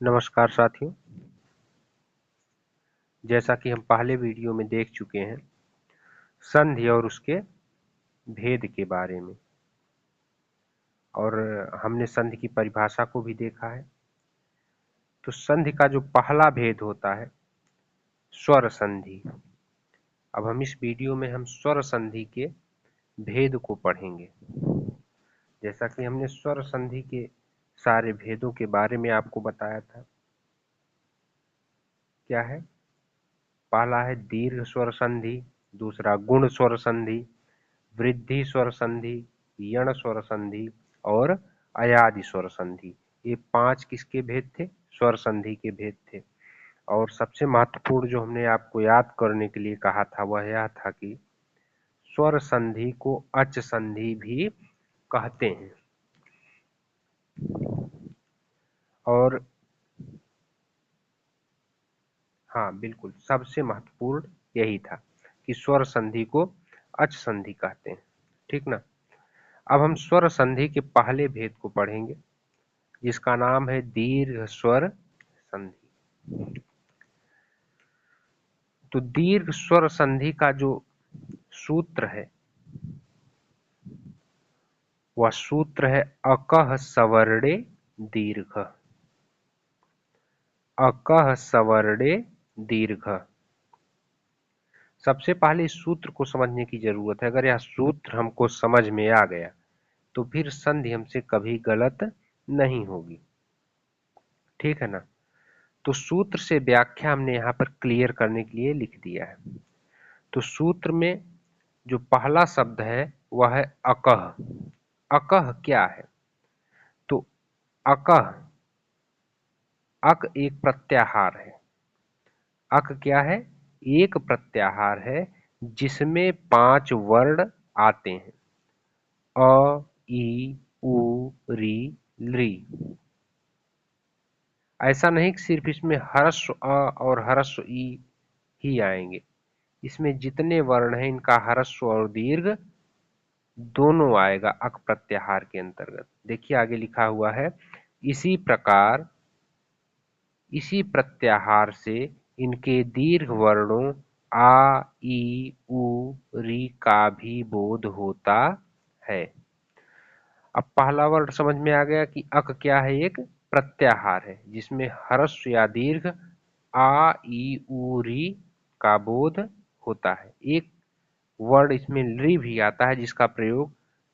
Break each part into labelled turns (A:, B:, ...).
A: नमस्कार साथियों। जैसा कि हम पहले वीडियो में देख चुके हैं संधि और उसके भेद के बारे में, और हमने संधि की परिभाषा को भी देखा है। तो संधि का जो पहला भेद होता है स्वर संधि। अब हम इस वीडियो में हम स्वर संधि के भेद को पढ़ेंगे। जैसा कि हमने स्वर संधि के सारे भेदों के बारे में आपको बताया था। क्या है? पहला है दीर्घ स्वर संधि, दूसरा गुण स्वर संधि, वृद्धि स्वर संधि, यण स्वर संधि और अयादि स्वर संधि। ये 5 किसके भेद थे? स्वर संधि के भेद थे। और सबसे महत्वपूर्ण जो हमने आपको याद करने के लिए कहा था वह यह था कि स्वर संधि को अच संधि भी कहते हैं। और हाँ, बिल्कुल, सबसे महत्वपूर्ण यही था कि स्वर संधि को अच संधि कहते हैं। ठीक ना? अब हम स्वर संधि के पहले भेद को पढ़ेंगे, जिसका नाम है दीर्घ स्वर संधि। तो दीर्घ स्वर संधि का जो सूत्र है वह सूत्र है अकः सवर्णे दीर्घ। अकः सवर्णे दीर्घ। सबसे पहले इस सूत्र को समझने की जरूरत है। अगर यह सूत्र हमको समझ में आ गया तो फिर संधि हमसे कभी गलत नहीं होगी। ठीक है ना? तो सूत्र से व्याख्या हमने यहाँ पर क्लियर करने के लिए लिख दिया है। तो सूत्र में जो पहला शब्द है वह है अकः। अकः क्या है? तो अकः, अक एक प्रत्याहार है। अक क्या है? एक प्रत्याहार है जिसमें 5 वर्ण आते हैं। अ, ई, उ, री, लृ। ऐसा नहीं कि सिर्फ इसमें ह्रस्व अ और ह्रस्व ई ही आएंगे। इसमें जितने वर्ण हैं इनका ह्रस्व और दीर्घ दोनों आएगा अक प्रत्याहार के अंतर्गत। देखिए आगे लिखा हुआ है, इसी प्रकार इसी प्रत्याहार से इनके दीर्घ वर्णों आ, ई, उ, री का भी बोध होता है। अब पहला वर्ण समझ में आ गया कि अक क्या है? एक प्रत्याहार है जिसमें ह्रस्व या दीर्घ आ, ई, उ, री का बोध होता है। एक वर्ण इसमें लृ भी आता है जिसका प्रयोग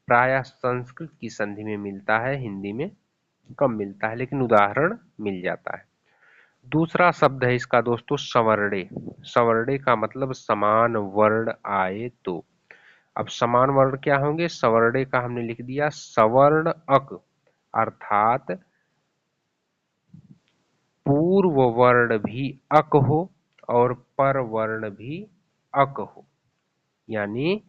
A: प्रायः संस्कृत की संधि में मिलता है, हिंदी में कम मिलता है, लेकिन उदाहरण मिल जाता है। दूसरा शब्द है इसका दोस्तों सवर्णे। सवर्णे का मतलब समान वर्ण आए तो। अब समान वर्ण क्या होंगे? सवर्णे का हमने लिख दिया सवर्ण अक, अर्थात पूर्व वर्ण भी अक हो और पर वर्ण भी अक हो। यानी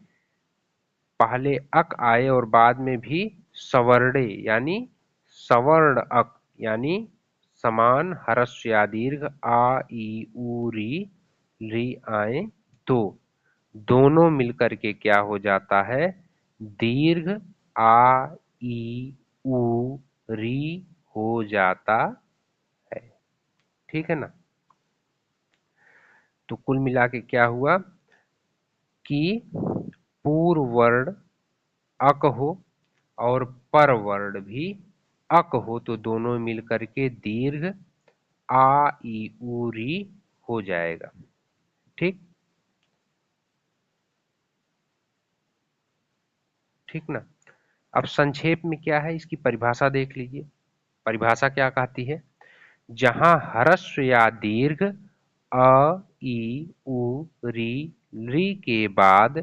A: पहले अक आए और बाद में भी सवर्णे यानी सवर्ण अक, यानी समान ह्रस्व या दीर्घ आ, ई, उ, री, लृ आए तो दोनों मिलकर के क्या हो जाता है? दीर्घ आ, ई, उ, री हो जाता है। ठीक है ना? तो कुल मिला के क्या हुआ कि पूर्व वर्ण अक हो और पर वर्ण भी अक हो तो दोनों मिलकर के दीर्घ आ, ई, उ, री हो जाएगा। ठीक ठीक ना? अब संक्षेप में क्या है इसकी परिभाषा देख लीजिए। परिभाषा क्या कहती है? जहां ह्रस्व या दीर्घ अ, ई, उ, री, लृ के बाद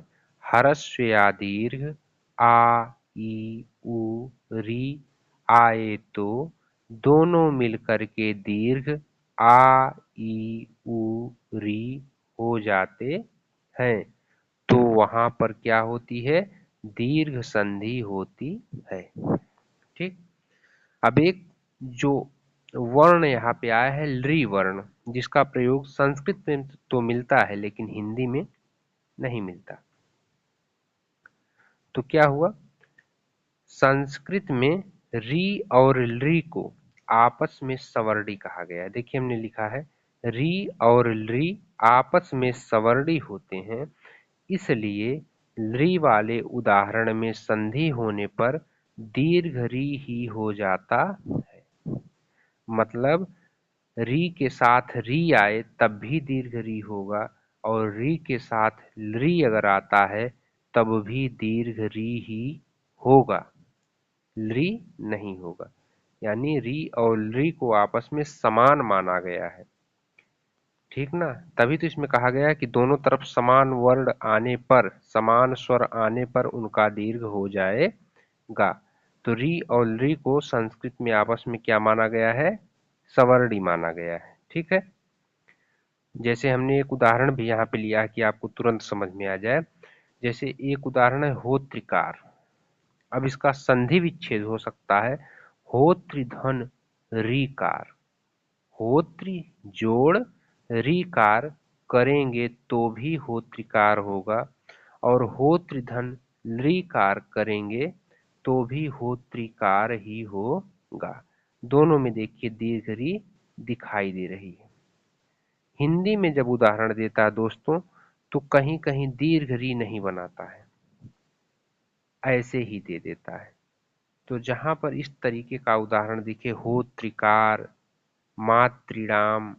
A: ह्रस्व या दीर्घ आ, ई, उ, री आए तो दोनों मिलकर के दीर्घ आ, ई, उ, री हो जाते हैं। तो वहां पर क्या होती है? दीर्घ संधि होती है। ठीक। अब एक जो वर्ण यहाँ पे आया है लृ वर्ण, जिसका प्रयोग संस्कृत में तो मिलता है लेकिन हिंदी में नहीं मिलता। तो क्या हुआ? संस्कृत में री और लृ को आपस में सवर्णी कहा गया है। देखिए हमने लिखा है री और ली आपस में सवर्णी होते हैं, इसलिए ली वाले उदाहरण में संधि होने पर दीर्घ री ही हो जाता है। मतलब री के साथ री आए तब भी दीर्घ री होगा, और री के साथ री अगर आता है तब भी दीर्घ री ही होगा, री नहीं होगा। यानी री और री को आपस में समान माना गया है, ठीक ना। तभी तो इसमें कहा गया है कि दोनों तरफ समान वर्ण आने पर, समान स्वर आने पर उनका दीर्घ हो जाएगा। तो री और री को संस्कृत में आपस में क्या माना गया है? सवर्णी माना गया है, ठीक है। जैसे हमने एक उदाहरण भी यहाँ पे लिया है कि आपको तुरंत समझ में आ जाए। जैसे एक उदाहरण है होत्रिकार। अब इसका संधि विच्छेद हो सकता है होत्रिधन रीकार। होत्रि जोड़ रीकार करेंगे तो भी होत्रिकार होगा, और होत्रिधन लीकार करेंगे तो भी होत्रिकार ही होगा। दोनों में देखिए दीर्घ री दिखाई दे रही है। हिंदी में जब उदाहरण देता है दोस्तों, तो कहीं कहीं दीर्घ री नहीं बनाता है, ऐसे ही दे देता है। तो जहां पर इस तरीके का उदाहरण दिखे होत्रिकार, मातृणाम,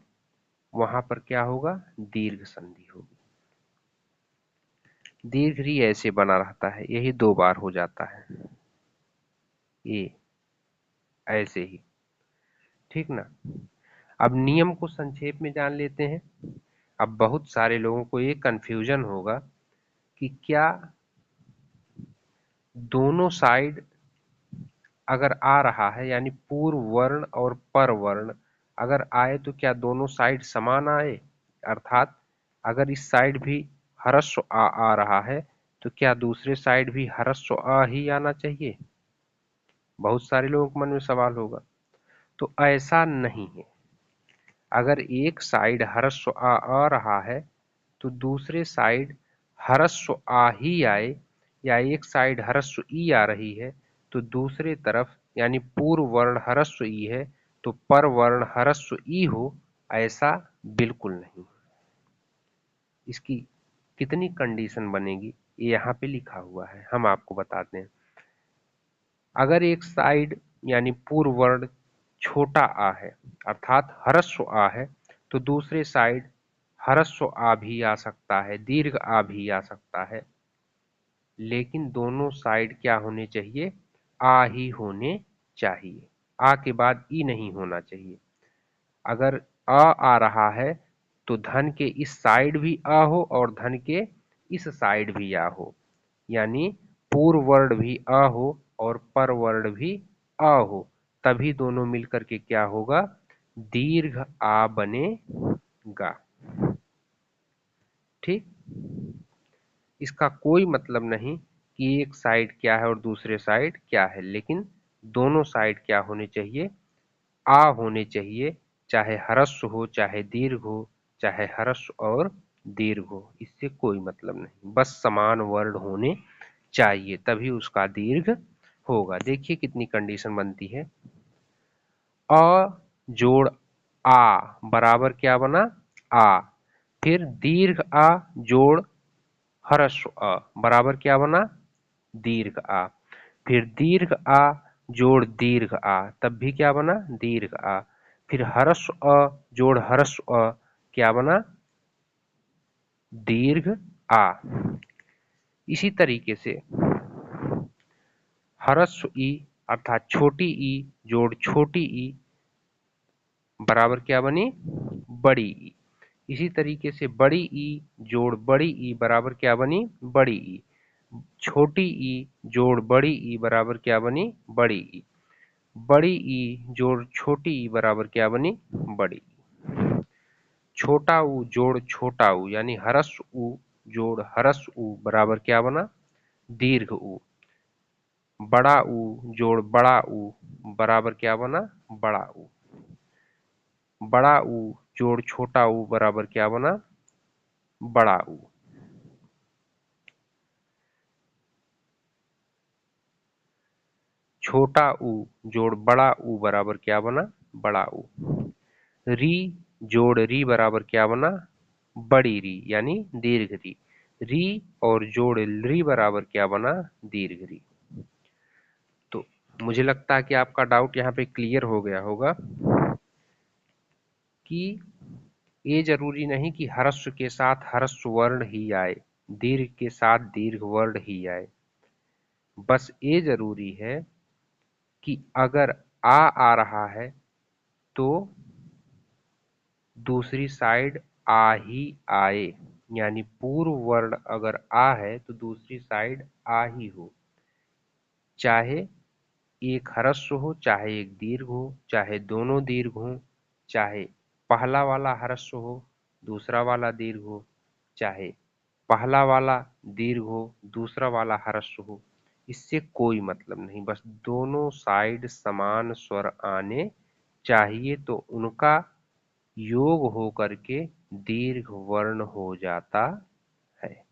A: वहां पर क्या होगा? दीर्घ संधि होगी। दीर्घ री ऐसे बना रहता है, यही 2 बार हो जाता है, ये ऐसे ही, ठीक ना। अब नियम को संक्षेप में जान लेते हैं। अब बहुत सारे लोगों को ये कंफ्यूजन होगा कि क्या दोनों साइड अगर आ रहा है, यानी पूर्व वर्ण और पर वर्ण अगर आए तो क्या दोनों साइड समान आए? अर्थात अगर इस साइड भी ह्रस्व आ रहा है तो क्या दूसरे साइड भी ह्रस्व आ ही आना चाहिए? बहुत सारे लोगों के मन में सवाल होगा। तो ऐसा नहीं है। अगर एक साइड ह्रस्व आ रहा है तो दूसरे साइड ह्रस्व आ ही आए, या एक साइड ह्रस्व ई आ रही है तो दूसरे तरफ यानी पूर्व वर्ण ह्रस्व ई है तो पर वर्ण ह्रस्व ई हो, ऐसा बिल्कुल नहीं। इसकी कितनी कंडीशन बनेगी ये यहाँ पे लिखा हुआ है, हम आपको बताते हैं। अगर एक साइड यानी पूर्व वर्ण छोटा आ है अर्थात ह्रस्व आ है, तो दूसरे साइड ह्रस्व आ भी आ सकता है, दीर्घ आ भी आ सकता है, लेकिन दोनों साइड क्या होने चाहिए? आ ही होने चाहिए। आ के बाद ई नहीं होना चाहिए। अगर आ रहा है तो धन के इस साइड भी आ हो और धन के इस साइड भी आ हो, यानी पूर्व वर्ण भी आ हो और पर वर्ण भी आ हो, तभी दोनों मिलकर के क्या होगा? दीर्घ आ बनेगा, ठीक। इसका कोई मतलब नहीं कि एक साइड क्या है और दूसरे साइड क्या है, लेकिन दोनों साइड क्या होने चाहिए? आ होने चाहिए, चाहे ह्रस्व हो चाहे दीर्घ हो, चाहे ह्रस्व और दीर्घ हो, इससे कोई मतलब नहीं। बस समान वर्ण होने चाहिए तभी उसका दीर्घ होगा। देखिए कितनी कंडीशन बनती है। अ जोड़ आ बराबर क्या बना? आ। फिर दीर्घ आ जोड़ ह्रस्व अ बराबर क्या बना? दीर्घ आ। फिर दीर्घ आ जोड़ दीर्घ आ, तब भी क्या बना? दीर्घ आ। फिर ह्रस्व अ जोड़ ह्रस्व अ क्या बना? दीर्घ आ। इसी तरीके से ह्रस्व ई अर्थात छोटी ई जोड़ छोटी ई बराबर क्या बनी? बड़ी ई। इसी तरीके से बड़ी ई जोड़ बड़ी ई बराबर क्या बनी? बड़ी ई। छोटी ई जोड़ बड़ी ई बराबर क्या बनी? बड़ी ई। बड़ी ई जोड़ छोटी ई बराबर क्या बनी? बड़ी ई। छोटा ऊ जोड़ छोटा ऊ यानी ह्रस्व ऊ जोड़ ह्रस्व ऊ बराबर क्या बना? दीर्घ ऊ। बड़ा ऊ जोड़ बड़ा ऊ बराबर क्या बना? बड़ा ऊ। बड़ा ऊ जोड़ छोटा ऊ बराबर क्या बना? बड़ा ऊ। छोटा ऊ जोड़ बड़ा ऊ बराबर क्या बना? बड़ा ऊ। री जोड़ री बराबर क्या बना, बड़ी री यानी दीर्घ री। री और जोड़ री बराबर क्या बना, दीर्घ री। तो मुझे लगता है कि आपका डाउट यहाँ पे क्लियर हो गया होगा कि ये जरूरी नहीं कि ह्रस्व के साथ ह्रस्व वर्ण ही आए, दीर्घ के साथ दीर्घ वर्ण ही आए। बस ये जरूरी है कि अगर आ रहा है तो दूसरी साइड आ ही आए, यानी पूर्व वर्ण अगर आ है तो दूसरी साइड आ ही हो, चाहे एक ह्रस्व हो, चाहे एक दीर्घ हो, चाहे दोनों दीर्घ हो, चाहे पहला वाला ह्रस्व हो दूसरा वाला दीर्घ हो, चाहे पहला वाला दीर्घ हो दूसरा वाला ह्रस्व हो, इससे कोई मतलब नहीं। बस दोनों साइड समान स्वर आने चाहिए तो उनका योग हो करके दीर्घ वर्ण हो जाता है।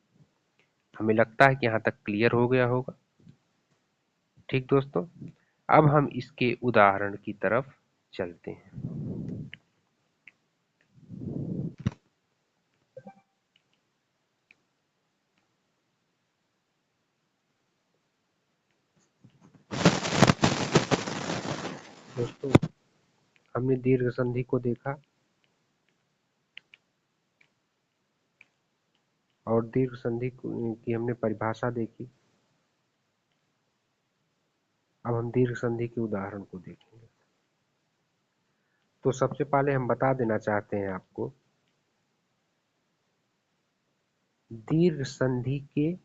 A: हमें लगता है कि यहाँ तक क्लियर हो गया होगा। ठीक दोस्तों, अब हम इसके उदाहरण की तरफ चलते हैं। दोस्तों, हमने दीर्घ संधि को देखा और दीर्घ संधि की हमने परिभाषा देखी। अब हम दीर्घ संधि के उदाहरण को देखेंगे। तो सबसे पहले हम बता देना चाहते हैं आपको दीर्घ संधि के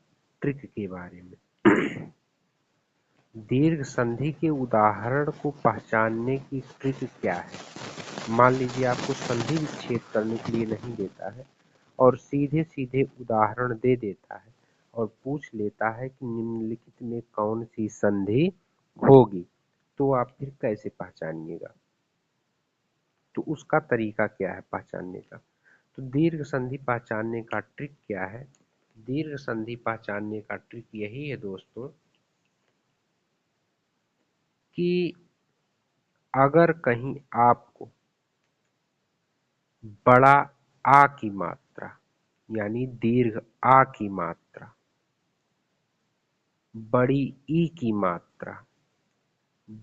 A: ट्रिक के बारे में। दीर्घ संधि के उदाहरण को पहचानने की ट्रिक क्या है। मान लीजिए आपको संधि विच्छेद करने के लिए नहीं देता है और सीधे सीधे उदाहरण दे देता है और पूछ लेता है कि निम्नलिखित में कौन सी संधि होगी, तो आप फिर कैसे पहचानिएगा। तो उसका तरीका क्या है पहचानने का। तो दीर्घ संधि पहचानने का ट्रिक क्या है। दीर्घ संधि पहचानने का ट्रिक यही है दोस्तों कि अगर कहीं आपको बड़ा आ की मात्रा यानी दीर्घ आ की मात्रा, बड़ी ई की मात्रा,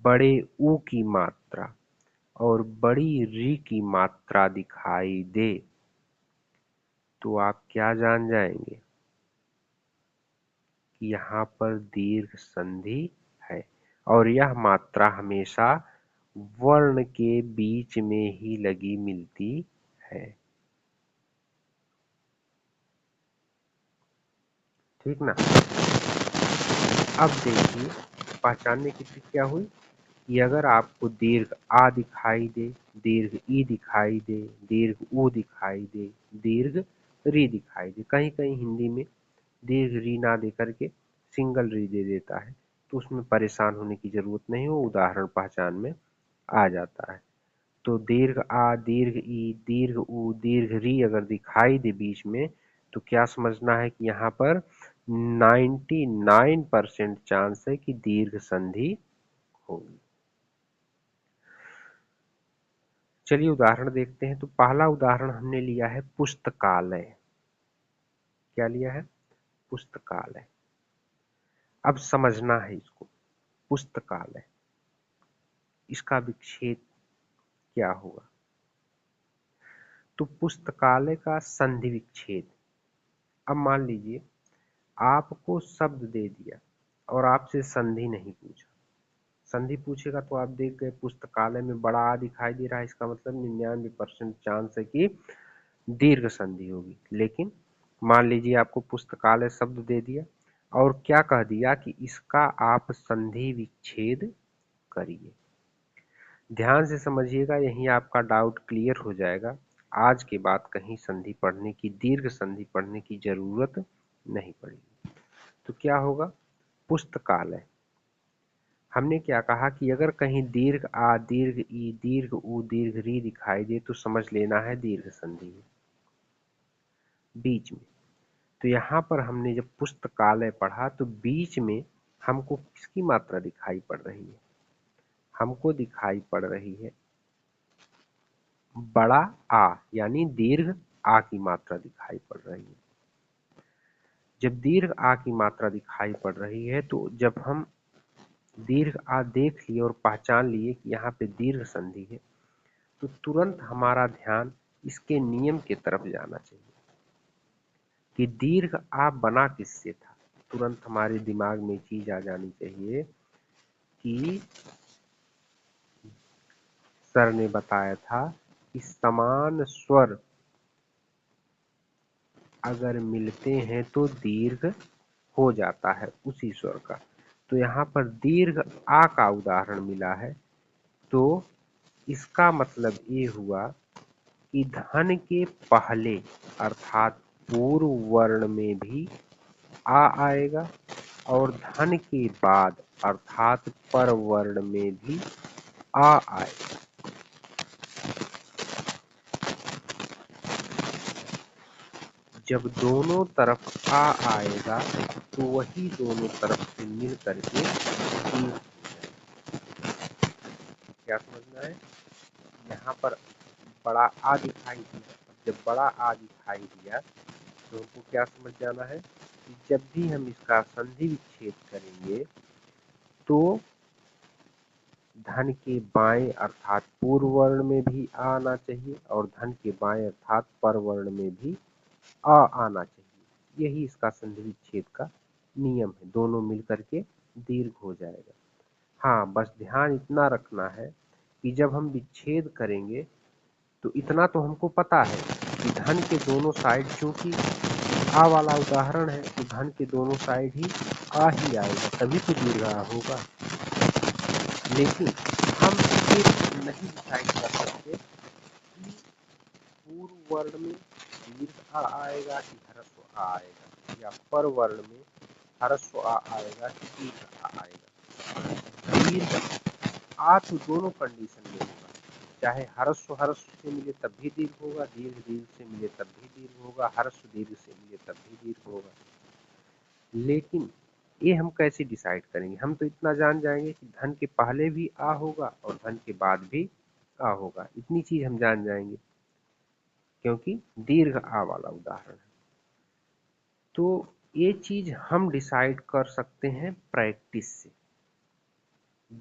A: बड़े ऊ की मात्रा और बड़ी री की मात्रा दिखाई दे तो आप क्या जान जाएंगे कि यहाँ पर दीर्घ संधि है। और यह मात्रा हमेशा वर्ण के बीच में ही लगी मिलती है। ठीक ना। अब देखिए पहचानने की ट्रिक क्या हुई कि अगर आपको दीर्घ आ दिखाई दे, दीर्घ ई दिखाई दे, दीर्घ ऊ दिखाई दे, दीर्घ री दिखाई दे, कहीं कहीं हिंदी में दीर्घ री ना दे करके सिंगल री दे देता है, तो उसमें परेशान होने की जरूरत नहीं, वो उदाहरण पहचान में आ जाता है। तो दीर्घ आ, दीर्घ ई, दीर्घ ऊ, दीर्घ री अगर दिखाई दे बीच में तो क्या समझना है कि यहाँ पर 99% चांस है कि दीर्घ संधि होगी। चलिए उदाहरण देखते हैं। तो पहला उदाहरण हमने लिया है पुस्तकालय। क्या लिया है, पुस्तकालय। अब समझना है इसको, पुस्तकालय इसका विच्छेद क्या हुआ। तो पुस्तकालय का संधि विच्छेद। अब मान लीजिए आपको शब्द दे दिया और आपसे संधि नहीं पूछा। संधि पूछेगा तो आप देख गए पुस्तकालय में बड़ा आ दिखाई दे रहा है, इसका मतलब 99% चांस है कि दीर्घ संधि होगी। लेकिन मान लीजिए आपको पुस्तकालय शब्द दे दिया और क्या कह दिया कि इसका आप संधि विच्छेद करिए। ध्यान से समझिएगा, यहीं आपका डाउट क्लियर हो जाएगा। आज के बाद कहीं संधि पढ़ने की, दीर्घ संधि पढ़ने की जरूरत नहीं पड़ेगी। तो क्या होगा, पुस्तकालय हमने क्या कहा कि अगर कहीं दीर्घ आ, दीर्घ ई, दीर्घ ऊ, दीर्घ री दिखाई दे तो समझ लेना है दीर्घ संधि है बीच में। तो यहाँ पर हमने जब पुस्तकालय पढ़ा तो बीच में हमको किसकी मात्रा दिखाई पड़ रही है, हमको दिखाई पड़ रही है बड़ा आ यानी दीर्घ आ की मात्रा दिखाई पड़ रही है। जब दीर्घ आ की मात्रा दिखाई पड़ रही है तो जब हम दीर्घ आ देख लिए और पहचान लिए कि यहाँ पे दीर्घ संधि है तो तुरंत हमारा ध्यान इसके नियम की तरफ जाना चाहिए कि दीर्घ आ बना किससे था। तुरंत हमारे दिमाग में चीज आ जानी चाहिए कि सर ने बताया था कि समान स्वर अगर मिलते हैं तो दीर्घ हो जाता है उसी स्वर का। तो यहाँ पर दीर्घ आ का उदाहरण मिला है तो इसका मतलब ये हुआ कि धन के पहले अर्थात पूर्व वर्ण में भी आ आएगा और धन के बाद अर्थात पर वर्ण में भी आ आएगा। जब दोनों तरफ आ आएगा तो वही दोनों तरफ से मिल करके क्या समझना है, यहाँ पर बड़ा आ दिखाई दिया। जब बड़ा आ दिखाई दिया तो हमको क्या समझ जाना है कि जब भी हम इसका संधि विच्छेद करेंगे तो धन के बाएं अर्थात पूर्व वर्ण में भी आ आना चाहिए और धन के बाएं अर्थात पर वर्ण में भी आ आना चाहिए। यही इसका संधि विच्छेद का नियम है, दोनों मिलकर के दीर्घ हो जाएगा। हाँ, बस ध्यान इतना रखना है कि जब हम विच्छेद करेंगे तो इतना तो हमको पता है कि धन के दोनों साइड, चूंकि आ वाला उदाहरण है तो धन के दोनों साइड ही आ ही आएगा, तभी तो दीर्घ आ होगा। लेकिन हम ये नहीं डिसाइड कर सकते कि पूर्व वर्ण में दीर्घ आ आएगा कि ह्रस्व आ आएगा या पर वर्ण में ह्रस्व आ आएगा कि दीर्घ आ आएगा। दीर्घ आ तो दोनों कंडीशन में होगा, चाहे ह्रस्व ह्रस्व से मिले तब भी दीर्घ होगा, दीर्घ दीर्घ से मिले तब भी दीर्घ होगा, ह्रस्व दीर्घ से मिले तब भी दीर्घ होगा। लेकिन ये हम कैसे डिसाइड करेंगे, हम तो इतना जान जाएंगे कि धन के पहले भी आ होगा और धन के बाद भी आ होगा, इतनी चीज हम जान जाएंगे क्योंकि दीर्घ आ वाला उदाहरण है। तो ये चीज हम डिसाइड कर सकते हैं प्रैक्टिस से।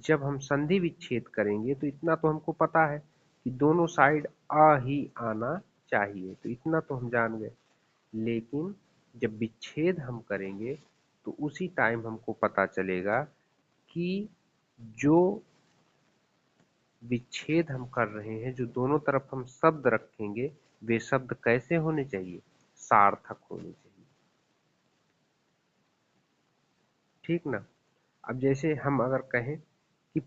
A: जब हम संधि विच्छेद करेंगे तो इतना तो हमको पता है कि दोनों साइड आ ही आना चाहिए, तो इतना तो हम जान गए। लेकिन जब विच्छेद हम करेंगे तो उसी टाइम हमको पता चलेगा कि जो विच्छेद हम कर रहे हैं, जो दोनों तरफ हम शब्द रखेंगे, वे शब्द कैसे होने चाहिए, सार्थक होने चाहिए। ठीक ना। अब जैसे हम अगर कहें कि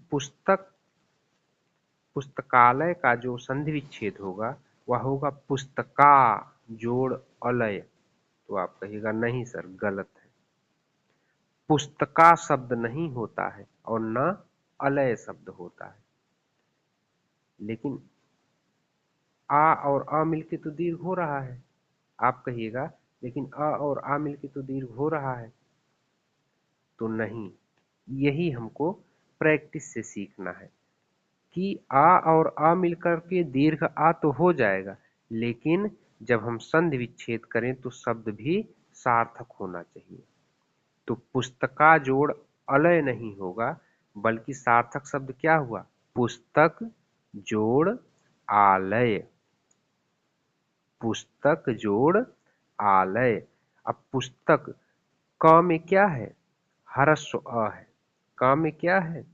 A: पुस्तकालय का जो संधि विच्छेद होगा वह होगा पुस्तका जोड़ अलय, तो आप कहिएगा नहीं सर गलत है, पुस्तका शब्द नहीं होता है और न अलय शब्द होता है। लेकिन आ और अ मिलके तो दीर्घ हो रहा है, आप कहिएगा लेकिन अ और आ मिलके तो दीर्घ हो रहा है, तो नहीं, यही हमको प्रैक्टिस से सीखना है कि आ और आ मिलकर के दीर्घ आ तो हो जाएगा, लेकिन जब हम संधि विच्छेद करें तो शब्द भी सार्थक होना चाहिए। तो पुस्तका जोड़ अलय नहीं होगा, बल्कि सार्थक शब्द क्या हुआ, पुस्तक जोड़ आलय, पुस्तक जोड़ आलय। अब पुस्तक क में क्या है, ह्रस्व अ है, क में क्या है,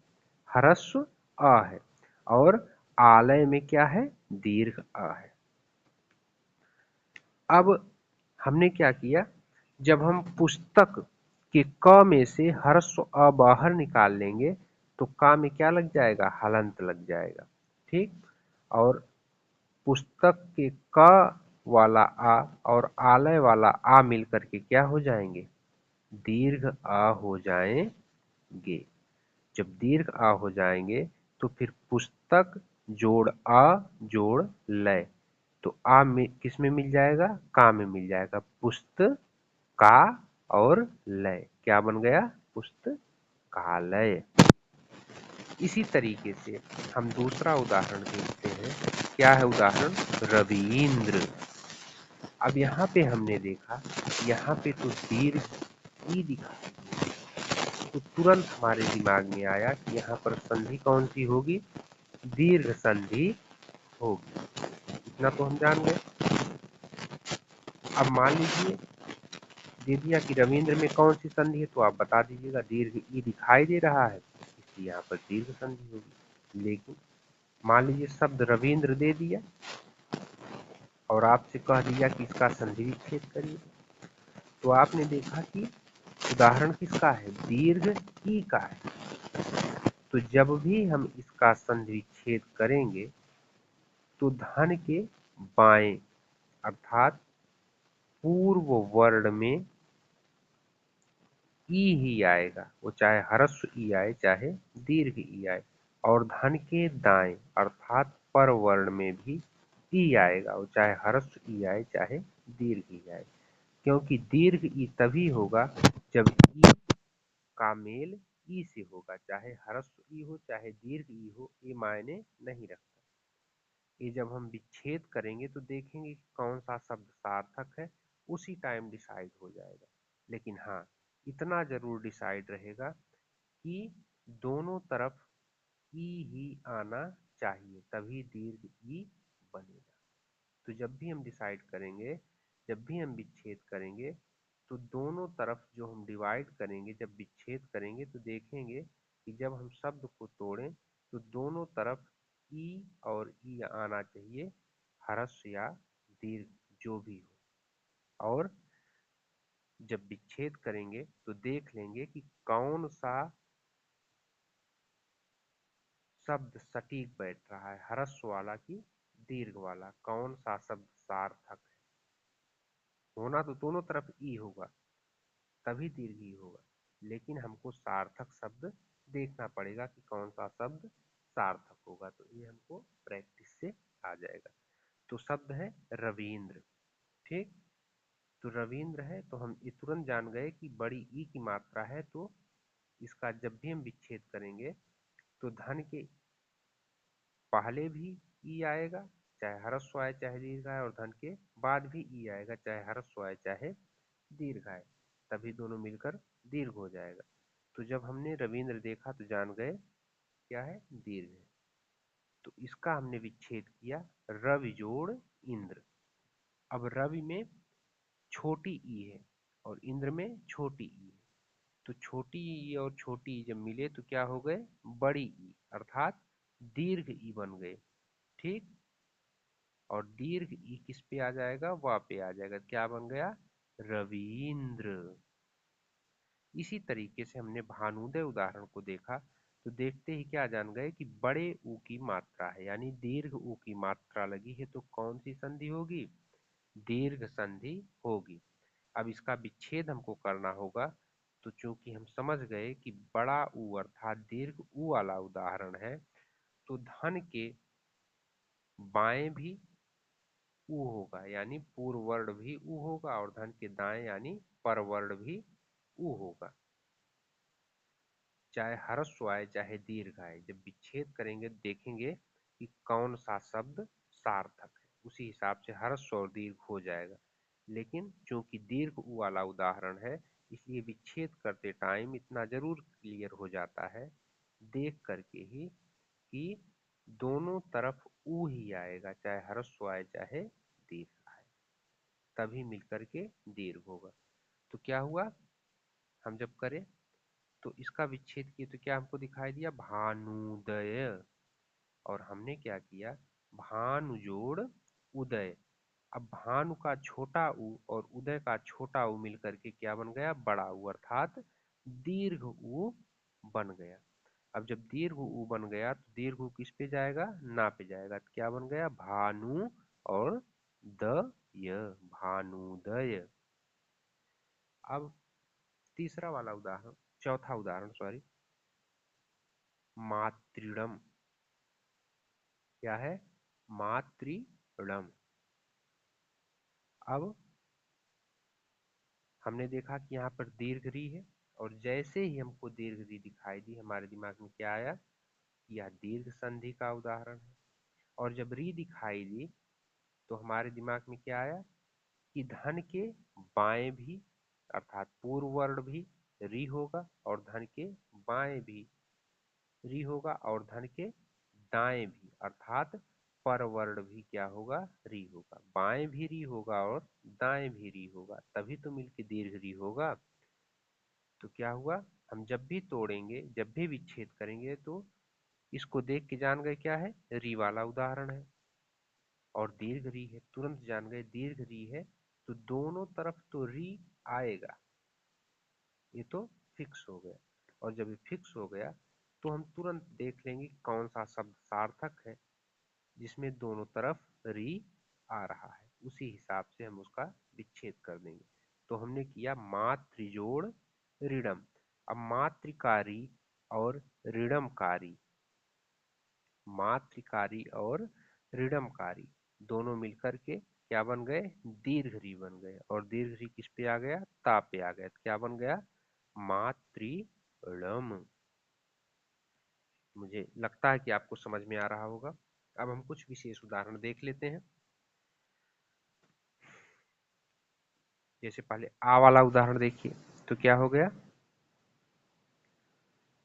A: ह्रस्व अ है, और आलय में क्या है, दीर्घ अ है। अब हमने क्या किया, जब हम पुस्तक के क में से ह्रस्व अ बाहर निकाल लेंगे तो क में क्या लग जाएगा, हलंत लग जाएगा। ठीक, और पुस्तक के क वाला आ और आलय वाला आ मिलकर के क्या हो जाएंगे, दीर्घ आ हो जाएंगे। जब दीर्घ आ हो जाएंगे तो फिर पुस्तक जोड़ आ जोड़ लय, तो आ में किस में मिल जाएगा, का में मिल जाएगा, पुस्तका और लय क्या बन गया, पुस्तकालय। इसी तरीके से हम दूसरा उदाहरण देखते हैं क्या है उदाहरण? रविंद्र। अब यहाँ पे हमने देखा, यहाँ पे तो दीर्घ ई दिखाई दी, तो तुरंत हमारे दिमाग में आया कि यहाँ पर संधि कौन सी होगी? दीर्घ संधि होगी। इतना तो हम जान गए। अब मान लीजिए दे दिया कि रविंद्र में कौन सी संधि है, तो आप बता दीजिएगा। दीर्घ ई दिखाई दे रहा है, इसलिए यहाँ पर दीर्घ संधि होगी। लेकिन मान लीजिए शब्द रविंद्र दे दिया और आपसे कह दिया कि इसका संधि विच्छेद करिए, तो आपने देखा कि उदाहरण किसका है? दीर्घ ई का है। तो जब भी हम इसका संधि विच्छेद करेंगे तो धन के बाएं अर्थात पूर्व वर्ण में ई ही आएगा, वो चाहे ह्रस्व ई आए चाहे दीर्घ ई आए। और धन के दाएं अर्थात पर वर्ण में भी ई आएगा, वो चाहे ह्रस्व ई आए चाहे दीर्घ ई आए। क्योंकि दीर्घ ई तभी होगा जब ई का मेल ई से होगा, चाहे ह्रस्व ई हो चाहे दीर्घ ई हो, ये मायने नहीं रखता। ये जब हम विच्छेद करेंगे तो देखेंगे कि कौन सा शब्द सार्थक है, उसी टाइम डिसाइड हो जाएगा। लेकिन हाँ, इतना जरूर डिसाइड रहेगा कि दोनों तरफ ई ही आना चाहिए, तभी दीर्घ ई बनेगा। तो जब भी हम डिसाइड करेंगे, जब भी हम विच्छेद करेंगे, तो दोनों तरफ जो हम डिवाइड करेंगे, जब विच्छेद करेंगे तो देखेंगे कि जब हम शब्द को तोड़ें तो दोनों तरफ ई और ई आना चाहिए, ह्रस्व या दीर्घ जो भी हो। और जब विच्छेद करेंगे तो देख लेंगे कि कौन सा शब्द सटीक बैठ रहा है, ह्रस्व वाला कि दीर्घ वाला, कौन सा शब्द सार्थक है। होना तो दोनों तरफ ई होगा, तभी दीर्घ ई होगा, लेकिन हमको सार्थक शब्द देखना पड़ेगा कि कौन सा शब्द सार्थक होगा। तो ये हमको प्रैक्टिस से आ जाएगा। तो शब्द है रविंद्र। ठीक, तो रविंद्र है तो हम ये तुरंत जान गए कि बड़ी ई की मात्रा है, तो इसका जब भी हम विच्छेद करेंगे तो धन के पहले भी ई आएगा, चाहे ह्रस्व आए चाहे दीर्घ आए, और धन के बाद भी ई आएगा, चाहे ह्रस्व आए चाहे दीर्घ आए, तभी दोनों मिलकर दीर्घ हो जाएगा। तो जब हमने रविंद्र देखा तो जान गए क्या है? दीर्घ है। तो इसका हमने विच्छेद किया, रवि जोड़ इंद्र। अब रवि में छोटी ई है और इंद्र में छोटी ई है, तो छोटी ई और छोटी ई जब मिले तो क्या हो गए? बड़ी ई, अर्थात दीर्घ ई बन गए। ठीक, और दीर्घ ई किस पे आ जाएगा? वा पे आ जाएगा। क्या बन गया? रविंद्र। इसी तरीके से हमने भानुदय उदाहरण को देखा, तो देखते ही क्या जान गए कि बड़े ऊ की मात्रा है, यानी दीर्घ ऊ की मात्रा लगी है, तो कौन सी संधि होगी? दीर्घ संधि होगी। अब इसका विच्छेद हमको करना होगा, तो चूंकि हम समझ गए कि बड़ा ऊ अर्थात दीर्घ ऊ वाला उदाहरण है, तो धन के बाएं भी ऊ होगा, यानी पूर्व वर्ण भी ऊ होगा, और धन के दाएं यानी पर वर्ण भी ऊ होगा, चाहे ह्रस्व आए चाहे दीर्घ आए। जब विच्छेद करेंगे देखेंगे कि कौन सा शब्द सार्थक है, उसी हिसाब से ह्रस्व और दीर्घ हो जाएगा। लेकिन चूंकि दीर्घ ऊ वाला उदाहरण है, इसलिए विच्छेद करते टाइम इतना जरूर क्लियर हो जाता है देख करके ही कि दोनों तरफ ऊ ही आएगा, चाहे ह्रस्व आए चाहे दीर्घ आए, तभी मिलकर के दीर्घ होगा। तो क्या हुआ? हम जब करें तो इसका विच्छेद किए तो क्या हमको दिखाई दिया? भानुदय। और हमने क्या किया? भानु जोड़ उदय। अब भानु का छोटा ऊ और उदय का छोटा ऊ मिलकर के क्या बन गया? बड़ा ऊ, अर्थात दीर्घ ऊ बन गया। अब जब दीर्घ ऊ बन गया तो दीर्घ ऊ किस पे जाएगा? ना पे जाएगा, तो क्या बन गया? भानु और दय, भानुदय। अब तीसरा वाला उदाहरण, चौथा उदाहरण सॉरी, मातृणम। क्या है? मातृणम। अब हमने देखा कि यहाँ पर दीर्घ री है, और जैसे ही हमको दीर्घ री दिखाई दी, हमारे दिमाग में क्या आया? यह दीर्घ संधि का उदाहरण है। और जब री दिखाई दी तो हमारे दिमाग में क्या आया कि धन के बाएं भी अर्थात पूर्व वर्ण भी री होगा और धन के बाएं भी री होगा और धन के दाएं भी अर्थात पर वर्ण भी क्या होगा री होगा। बाएं भी री होगा और दाएं भी री होगा तभी तो मिलके दीर्घ री होगा। तो क्या हुआ, हम जब भी तोड़ेंगे जब भी विच्छेद करेंगे तो इसको देख के जान गए क्या है, री वाला उदाहरण है और दीर्घ री है, तुरंत जान गए दीर्घ री है तो दोनों तरफ तो री आएगा, ये तो फिक्स हो गया। और जब ये फिक्स हो गया तो हम तुरंत देख लेंगे कौन सा शब्द सार्थक है जिसमें दोनों तरफ री आ रहा है, उसी हिसाब से हम उसका विच्छेद कर देंगे। तो हमने किया मातृजोड़ ऋणम। अब मातृकारी और ऋणमकारी, मातृकारी और ऋणमकारी दोनों मिलकर के क्या बन गए, दीर्घ बन गए। और दीर्घ किस पे आ गया, ता पे आ गया, तो क्या बन गया, मातृणम। मुझे लगता है कि आपको समझ में आ रहा होगा। अब हम कुछ विशेष उदाहरण देख लेते हैं। जैसे पहले आ वाला उदाहरण देखिए तो क्या हो गया,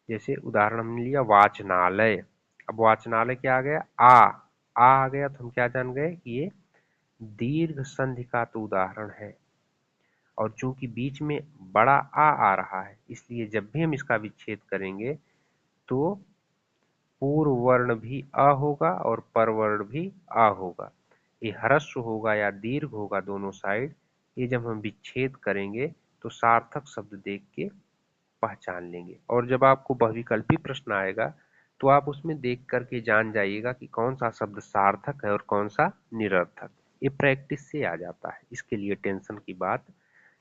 A: जैसे उदाहरण हमने लिया वाचनालय। अब वाचनालय क्या आ गया, आ गया तो हम क्या जान गए कि ये दीर्घ संधि का तो उदाहरण है और चूंकि बीच में बड़ा आ रहा है इसलिए जब भी हम इसका विच्छेद करेंगे तो पूर्व वर्ण भी अ होगा और पर वर्ण भी आ होगा। ये ह्रस्व होगा या दीर्घ होगा दोनों साइड, ये जब हम विच्छेद करेंगे तो सार्थक शब्द देख के पहचान लेंगे। और जब आपको बहुविकल्पी प्रश्न आएगा तो आप उसमें देख करके जान जाइएगा कि कौन सा शब्द सार्थक है और कौन सा निरर्थक। ये प्रैक्टिस से आ जाता है, इसके लिए टेंशन की बात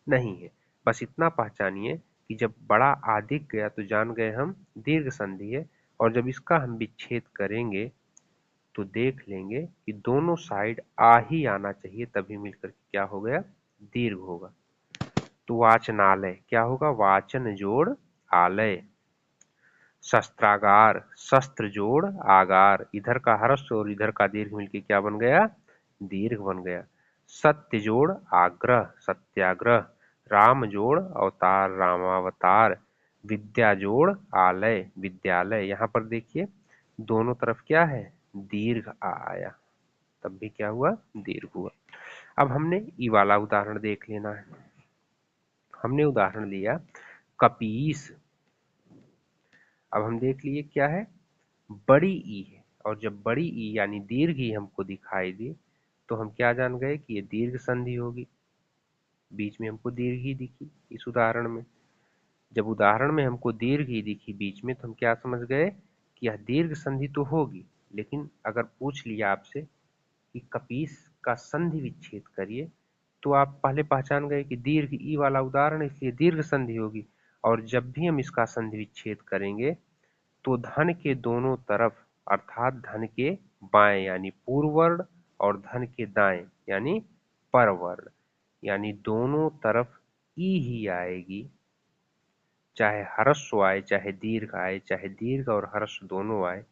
A: नहीं है। बस इतना पहचानिए कि जब बड़ा आ दिख गया तो जान गए हम दीर्घ संधि है और जब इसका हम विच्छेद करेंगे तो देख लेंगे कि दोनों साइड आ ही आना चाहिए तभी मिलकर के क्या हो गया, दीर्घ होगा। तो वाचनालय क्या होगा, वाचन जोड़ आलय। शस्त्रागार, शस्त्र जोड़ आगार, इधर का ह्रस्व और इधर का दीर्घ मिलके क्या बन गया, दीर्घ बन गया। सत्य जोड़ आग्रह, सत्याग्रह। राम जोड़ अवतार, रामावतार। विद्या जोड़ आलय, विद्यालय। यहाँ पर देखिए दोनों तरफ क्या है, दीर्घ आया तब भी क्या हुआ, दीर्घ हुआ। अब हमने ई वाला उदाहरण देख लेना है। हमने उदाहरण लिया कपीस। अब हम देख लिए क्या है, बड़ी ई है और जब बड़ी ई यानी दीर्घ ई हमको दिखाई दे तो हम क्या जान गए कि ये दीर्घ संधि होगी। बीच में हमको दीर्घ ही दिखी इस उदाहरण में, जब उदाहरण में हमको दीर्घ ही दिखी बीच में तो हम क्या समझ गए कि यह दीर्घ संधि तो होगी। लेकिन अगर पूछ लिया आपसे कि कपीस का संधि विच्छेद करिए तो आप पहले पहचान गए कि दीर्घ ई वाला उदाहरण इसलिए दीर्घ संधि होगी। और जब भी हम इसका संधि विच्छेद करेंगे तो धन के दोनों तरफ अर्थात धन के बाएं यानी पूर्व वर्ण और धन के दाएं यानी पर वर्ण यानी दोनों तरफ ई ही आएगी, चाहे ह्रस्व आए चाहे दीर्घ आए, चाहे दीर्घ और ह्रस्व दोनों आए,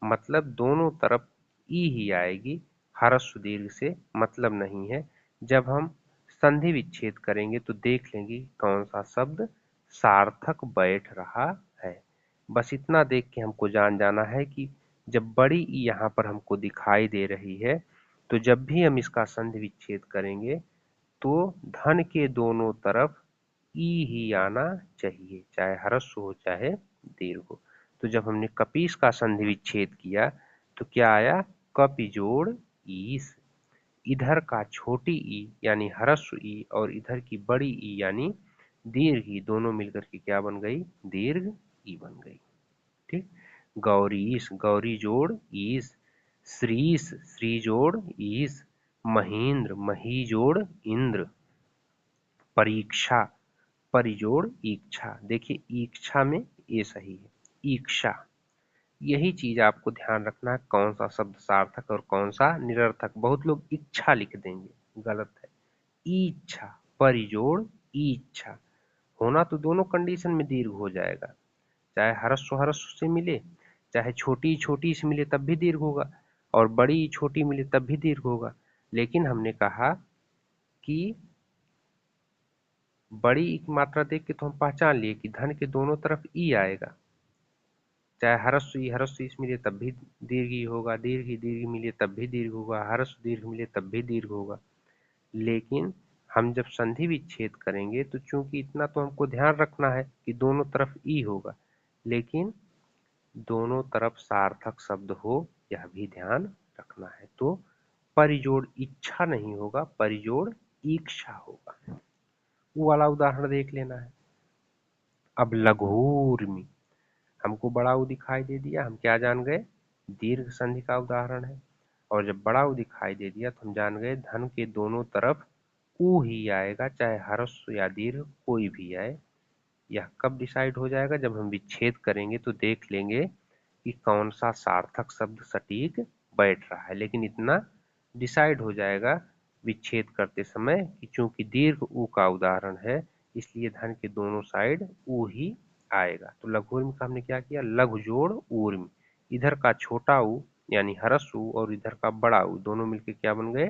A: मतलब दोनों तरफ ई ही आएगी, ह्रस्व दीर्घ से मतलब नहीं है। जब हम संधि विच्छेद करेंगे तो देख लेंगे कौन सा शब्द सार्थक बैठ रहा है। बस इतना देख के हमको जान जाना है कि जब बड़ी ई यहाँ पर हमको दिखाई दे रही है तो जब भी हम इसका संधि विच्छेद करेंगे तो धन के दोनों तरफ ई ही आना चाहिए, चाहे ह्रस्व हो चाहे दीर्घ हो। तो जब हमने कपीस का संधि विच्छेद किया तो क्या आया, कपि जोड़ ईस। इधर का छोटी ई यानी ह्रस्व ई और इधर की बड़ी ई यानी दीर्घ ई दोनों मिलकर के क्या बन गई, दीर्घ ई बन गई। ठीक। गौरीश, गौरी जोड़ ईस। श्रीश, श्री जोड़ ईस। महेंद्र, मही जोड़ इंद्र। परीक्षा, परिजोड़ इच्छा। देखिए इच्छा में ये सही है, इच्छा। यही चीज आपको ध्यान रखना है कौन सा शब्द सार्थक और कौन सा निरर्थक। बहुत लोग इच्छा लिख देंगे, गलत है, इच्छा। परिजोड़ इच्छा, होना तो दोनों कंडीशन में दीर्घ हो जाएगा, चाहे ह्रस्व ह्रस्व से मिले चाहे छोटी छोटी से मिले तब भी दीर्घ होगा और बड़ी ई छोटी मिले तब भी दीर्घ होगा। लेकिन हमने कहा कि बड़ी ई की मात्रा देख के तो हम पहचान लिए कि धन के दोनों तरफ ई आएगा, चाहे ह्रस्व ई मिले तब भी दीर्घ ई होगा, दीर्घ ई दीर्घ मिले तब भी दीर्घ होगा, ह्रस्व दीर्घ मिले तब भी दीर्घ होगा। लेकिन हम जब संधि विच्छेद करेंगे तो चूंकि इतना तो हमको ध्यान रखना है कि दोनों तरफ ई होगा, लेकिन दोनों तरफ सार्थक शब्द हो यह भी ध्यान रखना है। तो परिजोड़ इच्छा नहीं होगा, परिजोड़ इच्छा होगा। वो वाला उदाहरण देख लेना है। अब लघूर्मी, हमको बड़ा ऊ दिखाई दे दिया, हम क्या जान गए, दीर्घ संधि का उदाहरण है। और जब बड़ा ऊ दिखाई दे दिया तो हम जान गए धन के दोनों तरफ ऊ ही आएगा, चाहे ह्रस्व या दीर्घ कोई भी आए। यह कब डिसाइड हो जाएगा, जब हम विच्छेद करेंगे तो देख लेंगे कि कौन सा सार्थक शब्द सटीक बैठ रहा है। लेकिन इतना डिसाइड हो जाएगा विच्छेद करते समय कि चूंकि दीर्घ ऊ का उदाहरण है इसलिए धन के दोनों साइड ऊ ही आएगा। तो लघुर्म का हमने क्या किया, लघु जोड़ ऊर्म, इधर का छोटा ऊ यानी ह्रस्व ऊ और इधर का बड़ा ऊ दोनों मिलकर क्या बन गए,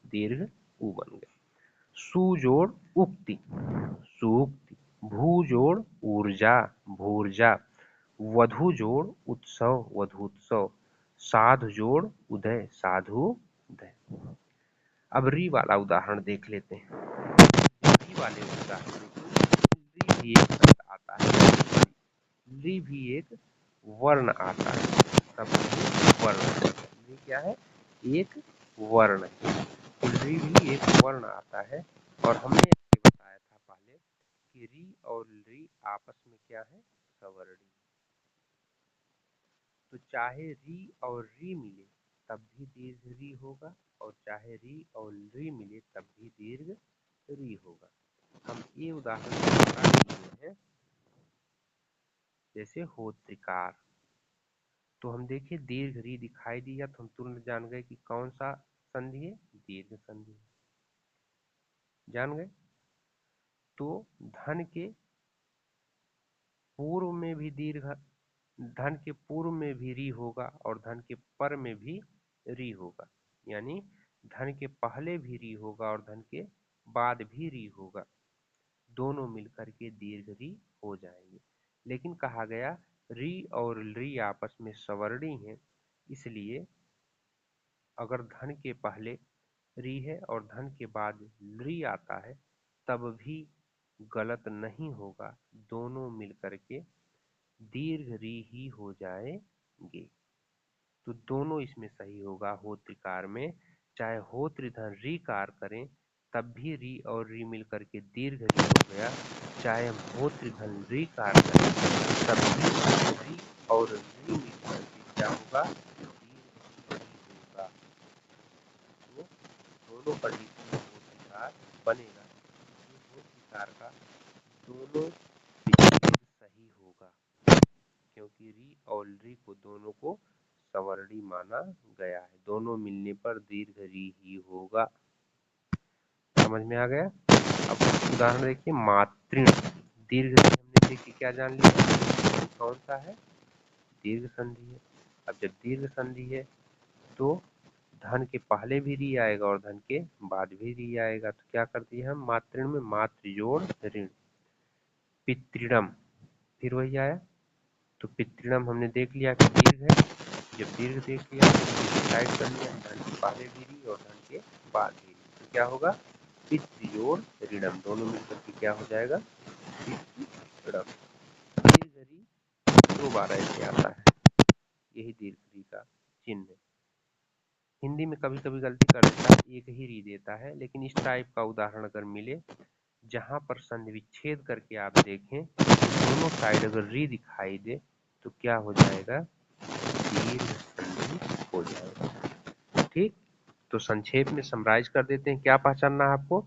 A: दीर्घ ऊ बन गए। सु जोड़ उक्ति, सुक्ति। भू जोड़ ऊर्जा, भूर्जा। वधु जोड़ उत्सव, वधूत्सव। साधु जोड़ उदय, साधु उदय। अब री वाला उदाहरण देख लेते हैं। री वाले उदाहरण में री भी एक शब्द आता है, री भी एक वर्ण आता है, सब वर्ण। री क्या है, एक वर्ण है। तो री भी एक वर्ण आता है और हमने बताया था पहले कि री और री आपस में क्या है, सवर्णी। तो चाहे री और री मिले तब भी दीर्घ री होगा और चाहे री और री मिले तब भी दीर्घ री होगा। हम ये उदाहरण हैं, जैसे होत्रिकार। तो हम देखिए दीर्घ री दिखाई दिया तो हम तुरंत जान गए कि कौन सा संधि है, दीर्घ संधि जान गए। तो धन के पूर्व में भी दीर्घ, धन के पूर्व में भी री होगा और धन के पर में भी री होगा, यानी धन के पहले भी री होगा और धन के बाद भी री होगा, दोनों मिलकर के दीर्घ री हो जाएंगे। लेकिन कहा गया री और री आपस में सवर्णी हैं, इसलिए अगर धन के पहले री है और धन के बाद री आता है तब भी गलत नहीं होगा, दोनों मिलकर के दीर्घ री ही हो जाएंगे। तो दोनों इसमें सही होगा। होत्रिकार में चाहे होत्र धन री कार करें तब भी री और री मिलकर के दीर्घ री हो गया, चाहे हम होत्र धन री कार करें तब भी री और री मिलकर के क्या होगा, दीर्घ री होगा। तो दोनों कंडीशन में होत्रिकार बनेगा। होत्रिकार का दोनों विच्छेद सही होगा क्योंकि री और री को दोनों को सवर्णी माना गया है, दोनों मिलने पर दीर्घ री ही होगा। समझ में आ गया। अब उदाहरण देखिए, मातृण। दीर्घ री हमने देखिए क्या जान लिया, कौन सा है, दीर्घ संधि है। अब जब दीर्घ संधि है तो धन के पहले भी री आएगा और धन के बाद भी री आएगा, तो क्या करते हैं हम, मातृण में मातृ जोड़ ऋण। पितृणम, फिर वही आया। तो पितृणम हमने देख लिया कि दीर्घ है, जब दीर्घ देख लिया तो डिसाइड कर लिया धन के पहले भी री और धन के बाद भी री, तो क्या होगा, पितृजोड़ ऋणम, दोनों मिलकर के क्या हो जाएगा, पितृणम। दीर्घ री दो बार ऐसे आता है, यही दीर्घ री का चिन्ह है। हिंदी में कभी कभी गलती कर देता है, एक ही री देता है, लेकिन इस टाइप का उदाहरण अगर मिले जहां पर संधि विच्छेद करके आप देखें दोनों साइड अगर री दिखाई दे तो क्या हो जाएगा, दीर्घ संधि हो जाएगा। ठीक, तो संक्षेप में समराइज कर देते हैं, क्या पहचानना है आपको,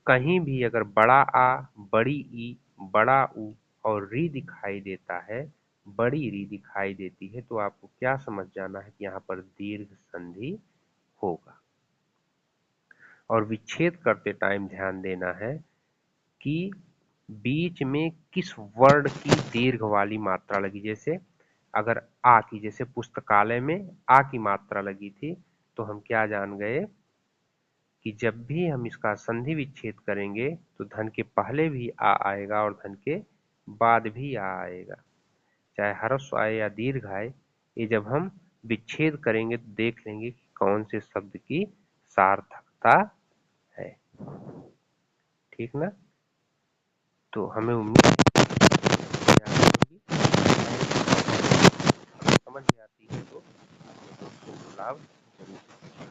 A: कहीं भी अगर बड़ा आ, बड़ी ई, बड़ा ऊ और री दिखाई देता है, बड़ी री दिखाई देती है, तो आपको क्या समझ जाना है कि यहाँ पर दीर्घ संधि होगा। और विच्छेद करते टाइम ध्यान देना है कि बीच में किस वर्ण की दीर्घ वाली मात्रा लगी। जैसे अगर आ की, जैसे पुस्तकालय में आ की मात्रा लगी थी, तो हम क्या जान गए कि जब भी हम इसका संधि विच्छेद करेंगे तो धन के पहले भी आ आएगा और धन के बाद भी आ आएगा, चाहे ह्रस्व आए या दीर्घ आए। ये जब हम विच्छेद करेंगे तो देख लेंगे कि कौन से शब्द की सार्थकता है। ठीक ना? तो हमें उम्मीद है कि समझ में आती है तो अपने दोस्तों को लाभ जरूर